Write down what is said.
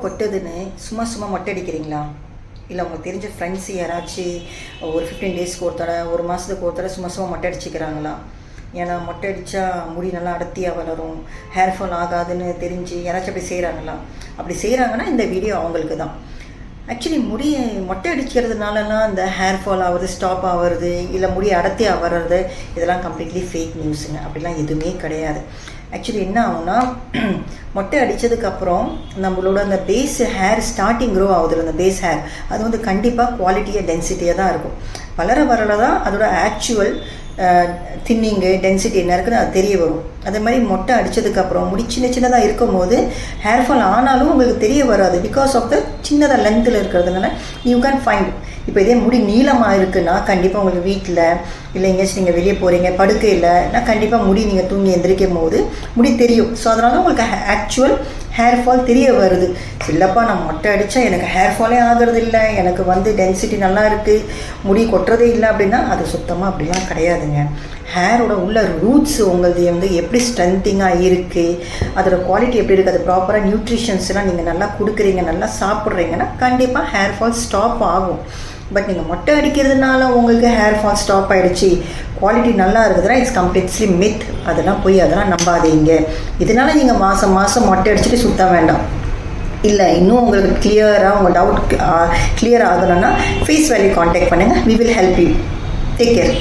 கொட்டுதுன்னு சும்மா சும்மா மொட்டை அடிக்கிறீங்களா? இல்லை உங்களுக்கு தெரிஞ்ச ஃப்ரெண்ட்ஸ் யாராச்சும் ஒரு 15 டேஸ்க்கு ஒரு தடவை, ஒரு மாதத்துக்கு ஒரு தடவை சும்மா சும்மா மொட்டை அடிச்சுக்கிறாங்களா? ஏன்னா மொட்டை அடித்தா முடி நல்லா அடர்த்தியாக வளரும், ஹேர் ஃபால் ஆகாதுன்னு தெரிஞ்சு யாராச்சும் அப்படி செய்கிறாங்களா? அப்படி செய்கிறாங்கன்னா இந்த வீடியோ அவங்களுக்கு தான். ஆக்சுவலி முடி மொட்டை அடிக்கிறதுனாலலாம் இந்த ஹேர் ஃபால் ஆகுது, ஸ்டாப் ஆகிறது, இல்லை முடி அடர்த்தியாக வர்றது, இதெல்லாம் கம்ப்ளீட்லி ஃபேக் நியூஸுங்க. அப்படிலாம் எதுவுமே கிடையாது. ஆக்சுவலி என்ன ஆகும்னா, மொட்டை அடித்ததுக்கப்புறம் நம்மளோட அந்த பேஸ் ஹேர் ஸ்டார்டிங் க்ரோ ஆகுதுல்ல, அந்த பேஸ் ஹேர் அது வந்து கண்டிப்பாக குவாலிட்டியாக டென்சிட்டியாக தான் இருக்கும். வளர வரல தான் அதோட ஆக்சுவல் தின்னிங்கு டென்சிட்டி என்ன இருக்குன்னு அது தெரிய வரும். அதே மாதிரி மொட்டை அடித்ததுக்கப்புறம் முடி சின்ன சின்னதாக இருக்கும் போது ஹேர் ஃபால் ஆனாலும் உங்களுக்கு தெரிய வராது. பிகாஸ் ஆஃப் த சின்னதாக லென்த்தில் இருக்கிறதுனால யூ கேன் ஃபைண்ட். இப்போ இதே முடி நீளமாக இருக்குன்னா கண்டிப்பாக உங்களுக்கு வீட்டில் இல்லை எங்கேயாச்சும் நீங்கள் வெளியே போகிறீங்க, படுக்கையில்னா கண்டிப்பாக முடி நீங்கள் தூங்கி எந்திரிக்கும் போது முடி தெரியும். ஸோ அதனால தான் உங்களுக்கு ஆக்சுவல் ஹேர் ஃபால் தெரிய வருது. இல்லைப்பா நான் மொட்டை அடித்தா எனக்கு ஹேர் ஃபாலே ஆகிறது இல்லை, எனக்கு வந்து டென்சிட்டி நல்லா இருக்குது, முடி கொட்டுறதே இல்லை அப்படின்னா அது சுத்தமாக அப்படிலாம் கிடையாதுங்க. ஹேரோட உள்ள ரூட்ஸ் உங்களது வந்து எப்படி ஸ்ட்ரென்த்திங்காக இருக்குது, அதோட குவாலிட்டி எப்படி இருக்குது, அது ப்ராப்பராக நியூட்ரிஷன்ஸ்லாம் நீங்கள் நல்லா கொடுக்குறீங்க, நல்லா சாப்பிட்றீங்கன்னா கண்டிப்பாக ஹேர் ஃபால் ஸ்டாப் ஆகும். பட் நீங்கள் மொட்டை அடிக்கிறதுனால உங்களுக்கு ஹேர் ஃபால் ஸ்டாப் ஆகிடுச்சு, குவாலிட்டி நல்லா இருக்குதுன்னா இட்ஸ் கம்ப்ளீட்லி மித். அதெல்லாம் போய் அதெல்லாம் நம்பாதீங்க. இதனால் நீங்கள் மாதம் மாதம் மொட்டை அடிச்சுட்டு சுத்த வேண்டாம். இல்லை இன்னும் உங்களுக்கு கிளியராக உங்கள் டவுட் கிளியர் ஆகணும்னா ஃபேஸ் வேல்யூ காண்டாக்ட் பண்ணுங்கள். We will help you. Take care.